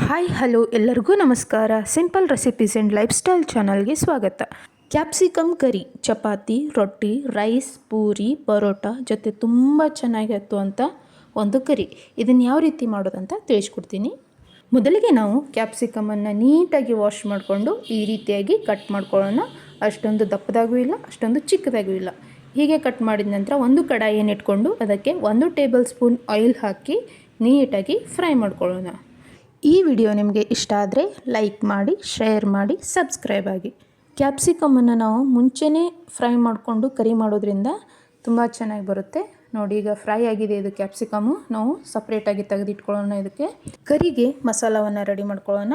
Hi hello ಎಲ್ಲರಿಗೂ ನಮಸ್ಕಾರ. Simple recipes and life style ಚಾನಲ್ಗೆ ಸ್ವಾಗತ. ಕ್ಯಾಪ್ಸಿಕಮ್ ಕರಿ ಚಪಾತಿ, ರೊಟ್ಟಿ, ರೈಸ್, ಪೂರಿ, ಪರೋಟ ಜೊತೆ ತುಂಬ ಚೆನ್ನಾಗಿತ್ತು ಅಂತ ಒಂದು ಕರಿ. ಇದನ್ನು ಯಾವ ರೀತಿ ಮಾಡೋದಂತ ತಿಳಿಸ್ಕೊಡ್ತೀನಿ. ಮೊದಲಿಗೆ ನಾವು ಕ್ಯಾಪ್ಸಿಕಮನ್ನು ನೀಟಾಗಿ ವಾಶ್ ಮಾಡಿಕೊಂಡು ಈ ರೀತಿಯಾಗಿ ಕಟ್ ಮಾಡ್ಕೊಳ್ಳೋಣ. ಅಷ್ಟೊಂದು ದಪ್ಪದಾಗೂ ಇಲ್ಲ, ಅಷ್ಟೊಂದು ಚಿಕ್ಕದಾಗೂ ಇಲ್ಲ. ಹೀಗೆ ಕಟ್ ಮಾಡಿದ ನಂತರ ಒಂದು ಕಡಾಯಿಯನ್ನು ಇಟ್ಕೊಂಡು ಅದಕ್ಕೆ 1 ಟೇಬಲ್ ಸ್ಪೂನ್ ಆಯಿಲ್ ಹಾಕಿ ನೀಟಾಗಿ ಫ್ರೈ ಮಾಡ್ಕೊಳ್ಳೋಣ. ಈ ವಿಡಿಯೋ ನಿಮಗೆ ಇಷ್ಟ ಆದರೆ ಲೈಕ್ ಮಾಡಿ, ಶೇರ್ ಮಾಡಿ, ಸಬ್ಸ್ಕ್ರೈಬ್ ಆಗಿ. ಕ್ಯಾಪ್ಸಿಕಮನ್ನು ನಾವು ಮುಂಚೆನೇ ಫ್ರೈ ಮಾಡಿಕೊಂಡು ಕರಿ ಮಾಡೋದ್ರಿಂದ ತುಂಬ ಚೆನ್ನಾಗಿ ಬರುತ್ತೆ. ನೋಡಿ, ಈಗ ಫ್ರೈ ಆಗಿದೆ ಇದು ಕ್ಯಾಪ್ಸಿಕಮು. ನಾವು ಸಪ್ರೇಟಾಗಿ ತೆಗೆದಿಟ್ಕೊಳ್ಳೋಣ. ಇದಕ್ಕೆ ಕರಿಗೆ ಮಸಾಲವನ್ನು ರೆಡಿ ಮಾಡ್ಕೊಳ್ಳೋಣ.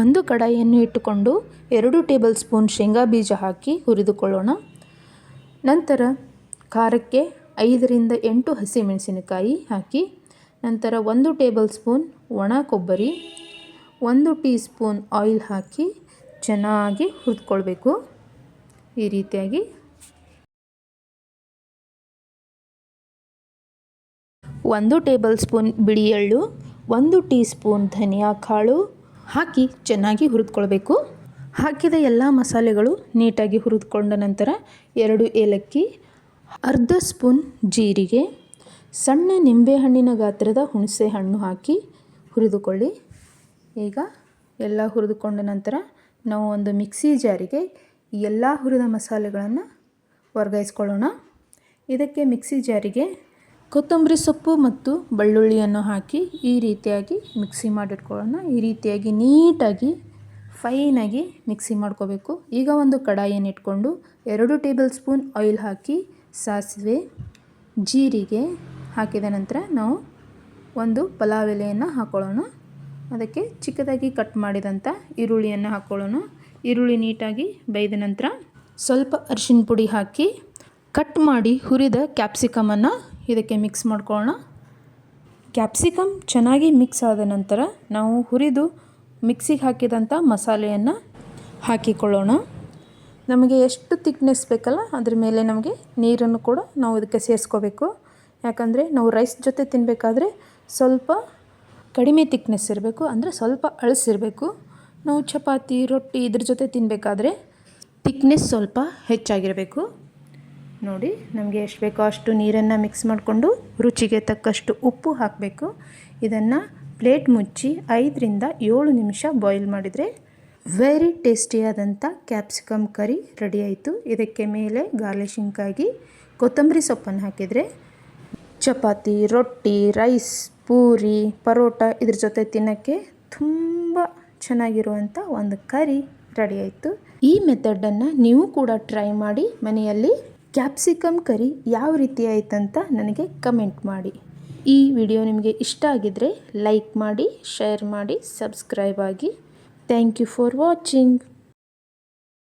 ಒಂದು ಕಡಾಯಿಯನ್ನು ಇಟ್ಟುಕೊಂಡು 2 ಟೇಬಲ್ ಸ್ಪೂನ್ ಶೇಂಗಾ ಬೀಜ ಹಾಕಿ ಹುರಿದುಕೊಳ್ಳೋಣ. ನಂತರ ಖಾರಕ್ಕೆ 5 ರಿಂದ 8 ಹಸಿಮೆಣಸಿನಕಾಯಿ ಹಾಕಿ, ನಂತರ 1 ಟೇಬಲ್ ಸ್ಪೂನ್ ಒಣ ಕೊಬ್ಬರಿ, 1 ಟೀ ಸ್ಪೂನ್ ಆಯಿಲ್ ಹಾಕಿ ಚೆನ್ನಾಗಿ ಹುರಿದುಕೊಳ್ಬೇಕು. ಈ ರೀತಿಯಾಗಿ 1 ಟೇಬಲ್ ಸ್ಪೂನ್ ಬಿಳಿ ಎಳ್ಳು, 1 ಟೀ ಸ್ಪೂನ್ ಧನಿಯಾ ಕಾಳು ಹಾಕಿ ಚೆನ್ನಾಗಿ ಹುರಿದುಕೊಳ್ಬೇಕು. ಹಾಕಿದ ಎಲ್ಲ ಮಸಾಲೆಗಳು ನೀಟಾಗಿ ಹುರಿದುಕೊಂಡ ನಂತರ 2 ಏಲಕ್ಕಿ, ಅರ್ಧ ಸ್ಪೂನ್ ಜೀರಿಗೆ, ಸಣ್ಣ ನಿಂಬೆಹಣ್ಣಿನ ಗಾತ್ರದ ಹುಣಸೆ ಹಣ್ಣು ಹಾಕಿ ಹುರಿದುಕೊಳ್ಳಿ. ಈಗ ಎಲ್ಲ ಹುರಿದುಕೊಂಡ ನಂತರ ನಾವು ಒಂದು ಮಿಕ್ಸಿ ಜಾರಿಗೆ ಎಲ್ಲ ಹುರಿದ ಮಸಾಲೆಗಳನ್ನು ವರ್ಗಾಯಿಸ್ಕೊಳ್ಳೋಣ. ಇದಕ್ಕೆ ಮಿಕ್ಸಿ ಜಾರಿಗೆ ಕೊತ್ತಂಬರಿ ಸೊಪ್ಪು ಮತ್ತು ಬೆಳ್ಳುಳ್ಳಿಯನ್ನು ಹಾಕಿ ಈ ರೀತಿಯಾಗಿ ಮಿಕ್ಸಿ ಮಾಡಿಟ್ಕೊಳ್ಳೋಣ. ಈ ರೀತಿಯಾಗಿ ನೀಟಾಗಿ ಫೈನಾಗಿ ಮಿಕ್ಸಿ ಮಾಡ್ಕೋಬೇಕು. ಈಗ ಒಂದು ಕಡಾಯಿಯನ್ನು ಇಟ್ಕೊಂಡು 2 ಟೇಬಲ್ ಸ್ಪೂನ್ ಆಯಿಲ್ ಹಾಕಿ ಸಾಸಿವೆ, ಜೀರಿಗೆ ಹಾಕಿದ ನಂತರ ನಾವು ಒಂದು ಪಲಾವ್ ಎಲೆಯನ್ನು ಹಾಕ್ಕೊಳ್ಳೋಣ. ಅದಕ್ಕೆ ಚಿಕ್ಕದಾಗಿ ಕಟ್ ಮಾಡಿದಂಥ ಈರುಳ್ಳಿಯನ್ನು ಹಾಕ್ಕೊಳ್ಳೋಣ. ಈರುಳ್ಳಿ ನೀಟಾಗಿ ಬೇಯ್ದ ನಂತರ ಸ್ವಲ್ಪ ಅರಿಶಿನ ಪುಡಿ ಹಾಕಿ ಕಟ್ ಮಾಡಿ ಹುರಿದ ಕ್ಯಾಪ್ಸಿಕಮನ್ನು ಇದಕ್ಕೆ ಮಿಕ್ಸ್ ಮಾಡ್ಕೊಳ್ಳೋಣ. ಕ್ಯಾಪ್ಸಿಕಮ್ ಚೆನ್ನಾಗಿ ಮಿಕ್ಸ್ ಆದ ನಂತರ ನಾವು ಹುರಿದು ಮಿಕ್ಸಿಗೆ ಹಾಕಿದಂಥ ಮಸಾಲೆಯನ್ನು ಹಾಕಿಕೊಳ್ಳೋಣ. ನಮಗೆ ಎಷ್ಟು ತಿಕ್ನೆಸ್ ಬೇಕಲ್ಲ ಅದ್ರ ಮೇಲೆ ನಮಗೆ ನೀರನ್ನು ಕೂಡ ನಾವು ಇದಕ್ಕೆ ಸೇರಿಸ್ಕೋಬೇಕು. ಯಾಕಂದರೆ ನಾವು ರೈಸ್ ಜೊತೆ ತಿನ್ನಬೇಕಾದ್ರೆ ಸ್ವಲ್ಪ ಕಡಿಮೆ ತಿಕ್ನೆಸ್ ಇರಬೇಕು, ಅಂದರೆ ಸ್ವಲ್ಪ ಅಳಸಿರಬೇಕು. ನಾವು ಚಪಾತಿ, ರೊಟ್ಟಿ ಇದ್ರ ಜೊತೆ ತಿನ್ನಬೇಕಾದ್ರೆ ತಿಕ್ನೆಸ್ ಸ್ವಲ್ಪ ಹೆಚ್ಚಾಗಿರಬೇಕು. ನೋಡಿ, ನಮಗೆ ಎಷ್ಟು ಬೇಕೋ ಅಷ್ಟು ನೀರನ್ನು ಮಿಕ್ಸ್ ಮಾಡಿಕೊಂಡು ರುಚಿಗೆ ತಕ್ಕಷ್ಟು ಉಪ್ಪು ಹಾಕಬೇಕು. ಇದನ್ನು ಪ್ಲೇಟ್ ಮುಚ್ಚಿ 5 ರಿಂದ 7 ನಿಮಿಷ ಬಾಯ್ಲ್ ಮಾಡಿದರೆ ವೆರಿ ಟೇಸ್ಟಿಯಾದಂಥ ಕ್ಯಾಪ್ಸಿಕಮ್ ಕರಿ ರೆಡಿ ಆಯಿತು. ಇದಕ್ಕೆ ಮೇಲೆ ಗಾರ್ಲಿಶಿಂಗ್ಗಾಗಿ ಕೊತ್ತಂಬರಿ ಸೊಪ್ಪನ್ನು ಹಾಕಿದರೆ ಚಪಾತಿ, ರೊಟ್ಟಿ, ರೈಸ್, ಪೂರಿ, ಪರೋಟ ಇದ್ರ ಜೊತೆ ತಿನ್ನೋಕ್ಕೆ ತುಂಬ ಚೆನ್ನಾಗಿರುವಂಥ ಒಂದು ಕರಿ ರೆಡಿ ಆಯಿತು. ಈ ಮೆಥಡನ್ನು ನೀವು ಕೂಡ ಟ್ರೈ ಮಾಡಿ ಮನೆಯಲ್ಲಿ. ಕ್ಯಾಪ್ಸಿಕಮ್ ಕರಿ ಯಾವ ರೀತಿ ಆಯ್ತಂತ ನನಗೆ ಕಮೆಂಟ್ ಮಾಡಿ. ಈ ವಿಡಿಯೋ ನಿಮಗೆ ಇಷ್ಟ ಆಗಿದ್ದರೆ ಲೈಕ್ ಮಾಡಿ, ಶೇರ್ ಮಾಡಿ, ಸಬ್ಸ್ಕ್ರೈಬ್ ಆಗಿ. Thank you for watching.